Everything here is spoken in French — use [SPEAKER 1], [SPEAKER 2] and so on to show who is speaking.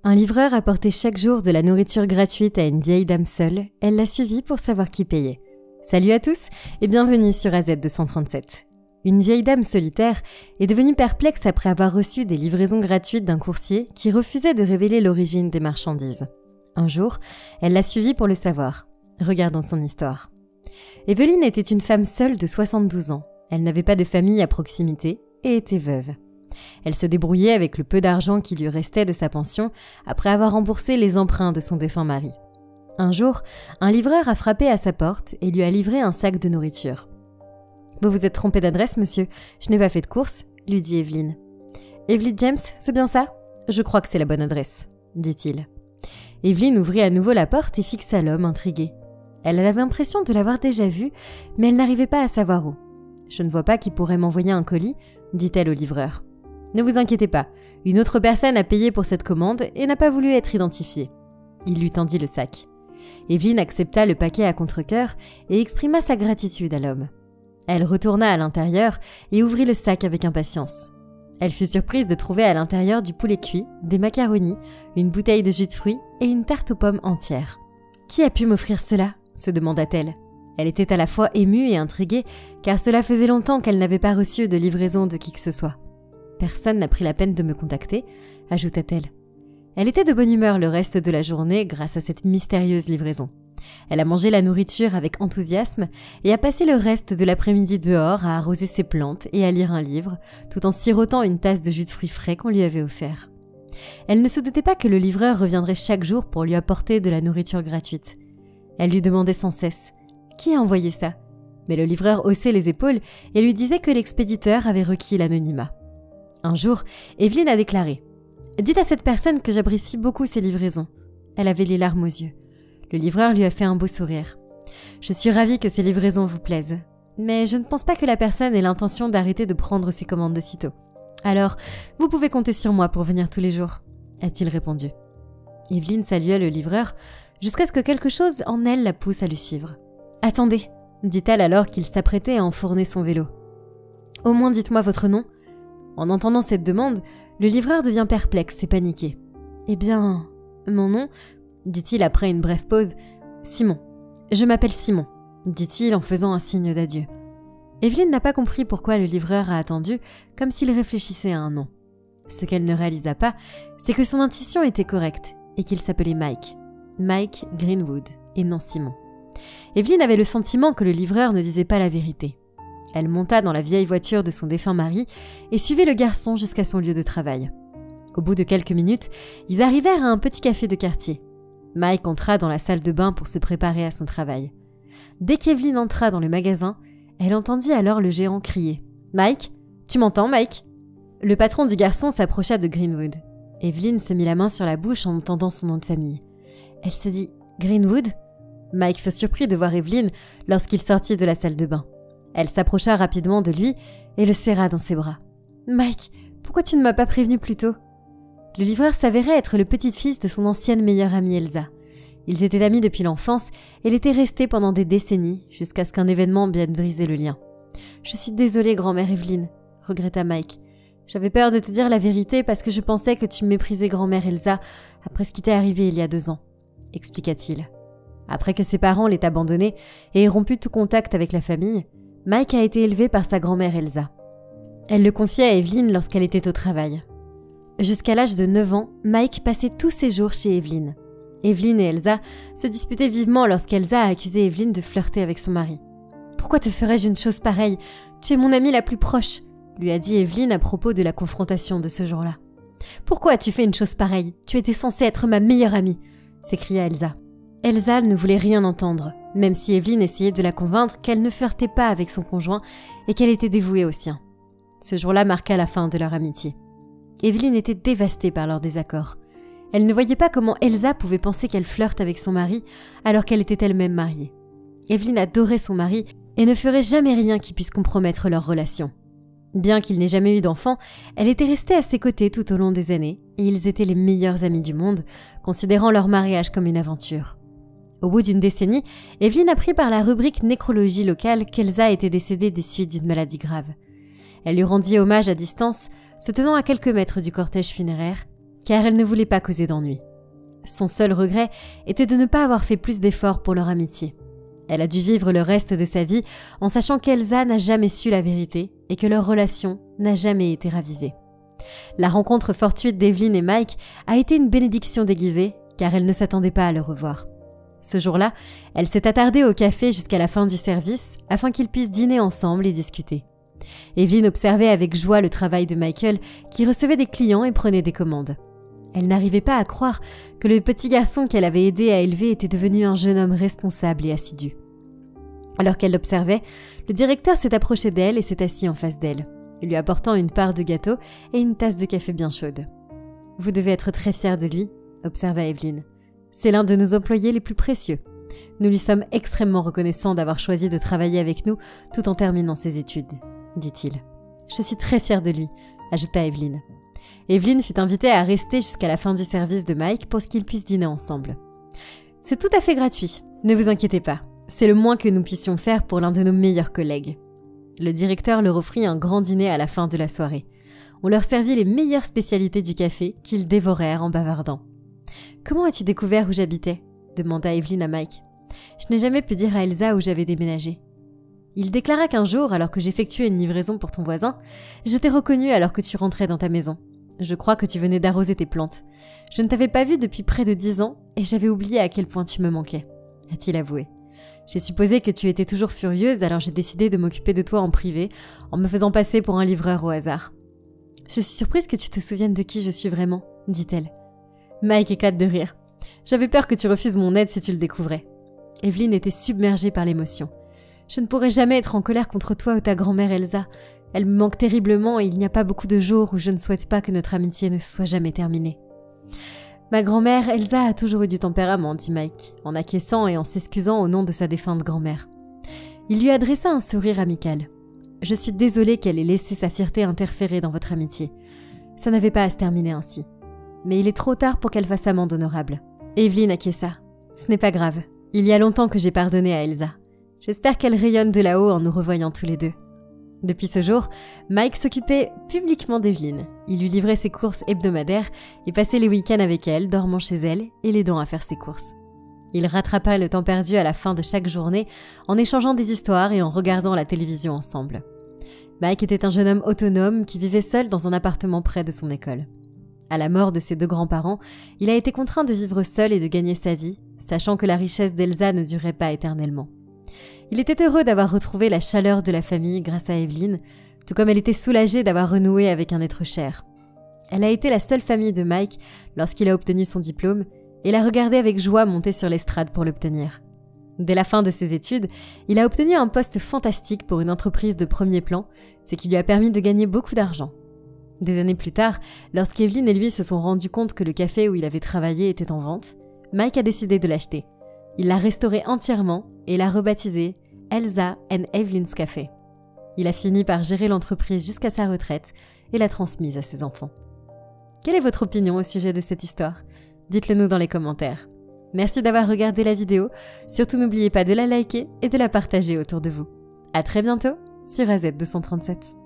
[SPEAKER 1] Un livreur apportait chaque jour de la nourriture gratuite à une vieille dame seule. Elle l'a suivi pour savoir qui payait. Salut à tous et bienvenue sur AZ 237. Une vieille dame solitaire est devenue perplexe après avoir reçu des livraisons gratuites d'un coursier qui refusait de révéler l'origine des marchandises. Un jour, elle l'a suivi pour le savoir. Regardons son histoire. Evelyne était une femme seule de 72 ans. Elle n'avait pas de famille à proximité et était veuve. Elle se débrouillait avec le peu d'argent qui lui restait de sa pension après avoir remboursé les emprunts de son défunt mari. Un jour, un livreur a frappé à sa porte et lui a livré un sac de nourriture. « Vous vous êtes trompé d'adresse, monsieur. Je n'ai pas fait de course, » lui dit Evelyne. « Evelyne James, c'est bien ça ? Je crois que c'est la bonne adresse, » dit-il. Evelyne ouvrit à nouveau la porte et fixa l'homme intrigué. Elle avait l'impression de l'avoir déjà vu, mais elle n'arrivait pas à savoir où. « Je ne vois pas qui pourrait m'envoyer un colis, » dit-elle au livreur. « Ne vous inquiétez pas, une autre personne a payé pour cette commande et n'a pas voulu être identifiée. » Il lui tendit le sac. Evelyne accepta le paquet à contre-cœur et exprima sa gratitude à l'homme. Elle retourna à l'intérieur et ouvrit le sac avec impatience. Elle fut surprise de trouver à l'intérieur du poulet cuit, des macaronis, une bouteille de jus de fruits et une tarte aux pommes entière. « Qui a pu m'offrir cela ?» se demanda-t-elle. Elle était à la fois émue et intriguée, car cela faisait longtemps qu'elle n'avait pas reçu de livraison de qui que ce soit. « Personne n'a pris la peine de me contacter », ajouta-t-elle. Elle était de bonne humeur le reste de la journée grâce à cette mystérieuse livraison. Elle a mangé la nourriture avec enthousiasme et a passé le reste de l'après-midi dehors à arroser ses plantes et à lire un livre, tout en sirotant une tasse de jus de fruits frais qu'on lui avait offert. Elle ne se doutait pas que le livreur reviendrait chaque jour pour lui apporter de la nourriture gratuite. Elle lui demandait sans cesse « Qui a envoyé ça ?» Mais le livreur haussait les épaules et lui disait que l'expéditeur avait requis l'anonymat. Un jour, Evelyne a déclaré « Dites à cette personne que j'apprécie beaucoup ses livraisons. » Elle avait les larmes aux yeux. Le livreur lui a fait un beau sourire. « Je suis ravie que ces livraisons vous plaisent. Mais je ne pense pas que la personne ait l'intention d'arrêter de prendre ses commandes de sitôt. Alors, vous pouvez compter sur moi pour venir tous les jours. » a-t-il répondu. Evelyne salua le livreur jusqu'à ce que quelque chose en elle la pousse à le suivre. « Attendez » dit-elle alors qu'il s'apprêtait à enfourner son vélo. « Au moins dites-moi votre nom. » En entendant cette demande, le livreur devient perplexe et paniqué. « Eh bien, mon nom, » dit-il après une brève pause, « Simon. Je m'appelle Simon, » dit-il en faisant un signe d'adieu. Evelyne n'a pas compris pourquoi le livreur a attendu, comme s'il réfléchissait à un nom. Ce qu'elle ne réalisa pas, c'est que son intuition était correcte et qu'il s'appelait Mike. Mike Greenwood et non Simon. Evelyne avait le sentiment que le livreur ne disait pas la vérité. Elle monta dans la vieille voiture de son défunt mari et suivit le garçon jusqu'à son lieu de travail. Au bout de quelques minutes, ils arrivèrent à un petit café de quartier. Mike entra dans la salle de bain pour se préparer à son travail. Dès qu'Evelyne entra dans le magasin, elle entendit alors le géant crier « Mike, tu m'entends, Mike ?» Le patron du garçon s'approcha de Greenwood. Evelyne se mit la main sur la bouche en entendant son nom de famille. Elle se dit « Greenwood ?» Mike fut surpris de voir Evelyne lorsqu'il sortit de la salle de bain. Elle s'approcha rapidement de lui et le serra dans ses bras. « Mike, pourquoi tu ne m'as pas prévenu plus tôt ?» Le livreur s'avérait être le petit-fils de son ancienne meilleure amie Elsa. Ils étaient amis depuis l'enfance et l'étaient restés pendant des décennies jusqu'à ce qu'un événement vienne briser le lien. « Je suis désolée, grand-mère Evelyne, » regretta Mike. « J'avais peur de te dire la vérité parce que je pensais que tu méprisais grand-mère Elsa après ce qui t'est arrivé il y a 2 ans, » expliqua-t-il. Après que ses parents l'aient abandonné et aient rompu tout contact avec la famille, Mike a été élevé par sa grand-mère Elsa. Elle le confiait à Evelyne lorsqu'elle était au travail. Jusqu'à l'âge de 9 ans, Mike passait tous ses jours chez Evelyne. Evelyne et Elsa se disputaient vivement lorsqu'Elsa a accusé Evelyne de flirter avec son mari. « Pourquoi te ferais-je une chose pareille ? Tu es mon amie la plus proche !» lui a dit Evelyne à propos de la confrontation de ce jour-là. « Pourquoi as-tu fait une chose pareille ? Tu étais censée être ma meilleure amie !» s'écria Elsa. Elsa ne voulait rien entendre, même si Evelyne essayait de la convaincre qu'elle ne flirtait pas avec son conjoint et qu'elle était dévouée au sien. Ce jour-là marqua la fin de leur amitié. Evelyne était dévastée par leur désaccord. Elle ne voyait pas comment Elsa pouvait penser qu'elle flirte avec son mari alors qu'elle était elle-même mariée. Evelyne adorait son mari et ne ferait jamais rien qui puisse compromettre leur relation. Bien qu'il n'ait jamais eu d'enfant, elle était restée à ses côtés tout au long des années et ils étaient les meilleurs amis du monde, considérant leur mariage comme une aventure. Au bout d'une décennie, Evelyne apprit par la rubrique nécrologie locale qu'Elsa était décédée des suites d'une maladie grave. Elle lui rendit hommage à distance, se tenant à quelques mètres du cortège funéraire, car elle ne voulait pas causer d'ennui. Son seul regret était de ne pas avoir fait plus d'efforts pour leur amitié. Elle a dû vivre le reste de sa vie en sachant qu'Elsa n'a jamais su la vérité et que leur relation n'a jamais été ravivée. La rencontre fortuite d'Evelyn et Mike a été une bénédiction déguisée, car elle ne s'attendait pas à le revoir. Ce jour-là, elle s'est attardée au café jusqu'à la fin du service afin qu'ils puissent dîner ensemble et discuter. Evelyn observait avec joie le travail de Michael qui recevait des clients et prenait des commandes. Elle n'arrivait pas à croire que le petit garçon qu'elle avait aidé à élever était devenu un jeune homme responsable et assidu. Alors qu'elle l'observait, le directeur s'est approché d'elle et s'est assis en face d'elle, lui apportant une part de gâteau et une tasse de café bien chaude. « Vous devez être très fiers de lui », observa Evelyn. « C'est l'un de nos employés les plus précieux. Nous lui sommes extrêmement reconnaissants d'avoir choisi de travailler avec nous tout en terminant ses études, » dit-il. « Je suis très fière de lui », ajouta Evelyn. Evelyn fut invitée à rester jusqu'à la fin du service de Mike pour qu'ils puissent dîner ensemble. « C'est tout à fait gratuit, ne vous inquiétez pas. C'est le moins que nous puissions faire pour l'un de nos meilleurs collègues. » Le directeur leur offrit un grand dîner à la fin de la soirée. On leur servit les meilleures spécialités du café qu'ils dévorèrent en bavardant. « Comment as-tu découvert où j'habitais » demanda Evelyn à Mike. « Je n'ai jamais pu dire à Elsa où j'avais déménagé. » Il déclara qu'un jour, alors que j'effectuais une livraison pour ton voisin, je t'ai reconnu alors que tu rentrais dans ta maison. Je crois que tu venais d'arroser tes plantes. Je ne t'avais pas vu depuis près de 10 ans et j'avais oublié à quel point tu me manquais, a-t-il avoué. J'ai supposé que tu étais toujours furieuse, alors j'ai décidé de m'occuper de toi en privé, en me faisant passer pour un livreur au hasard. Je suis surprise que tu te souviennes de qui je suis vraiment, dit-elle. Mike éclate de rire. J'avais peur que tu refuses mon aide si tu le découvrais. Evelyn était submergée par l'émotion. Je ne pourrais jamais être en colère contre toi ou ta grand-mère Elsa. Elle me manque terriblement et il n'y a pas beaucoup de jours où je ne souhaite pas que notre amitié ne soit jamais terminée. Ma grand-mère Elsa a toujours eu du tempérament, dit Mike, en acquiesçant et en s'excusant au nom de sa défunte grand-mère. Il lui adressa un sourire amical. Je suis désolée qu'elle ait laissé sa fierté interférer dans votre amitié. Ça n'avait pas à se terminer ainsi. Mais il est trop tard pour qu'elle fasse amende honorable. Evelyn acquiesça. Ce n'est pas grave. Il y a longtemps que j'ai pardonné à Elsa. J'espère qu'elle rayonne de là-haut en nous revoyant tous les deux. Depuis ce jour, Mike s'occupait publiquement d'Evelyn. Il lui livrait ses courses hebdomadaires et passait les week-ends avec elle, dormant chez elle et l'aidant à faire ses courses. Il rattrapa le temps perdu à la fin de chaque journée en échangeant des histoires et en regardant la télévision ensemble. Mike était un jeune homme autonome qui vivait seul dans un appartement près de son école. À la mort de ses deux grands-parents, il a été contraint de vivre seul et de gagner sa vie, sachant que la richesse d'Elsa ne durait pas éternellement. Il était heureux d'avoir retrouvé la chaleur de la famille grâce à Evelyn, tout comme elle était soulagée d'avoir renoué avec un être cher. Elle a été la seule famille de Mike lorsqu'il a obtenu son diplôme et l'a regardé avec joie monter sur l'estrade pour l'obtenir. Dès la fin de ses études, il a obtenu un poste fantastique pour une entreprise de premier plan, ce qui lui a permis de gagner beaucoup d'argent. Des années plus tard, lorsqu'Evelyn et lui se sont rendus compte que le café où il avait travaillé était en vente, Mike a décidé de l'acheter. Il l'a restauré entièrement et l'a rebaptisé Elsa and Evelyn's Café. Il a fini par gérer l'entreprise jusqu'à sa retraite et l'a transmise à ses enfants. Quelle est votre opinion au sujet de cette histoire ? Dites-le nous dans les commentaires. Merci d'avoir regardé la vidéo, surtout n'oubliez pas de la liker et de la partager autour de vous. À très bientôt sur AZ237.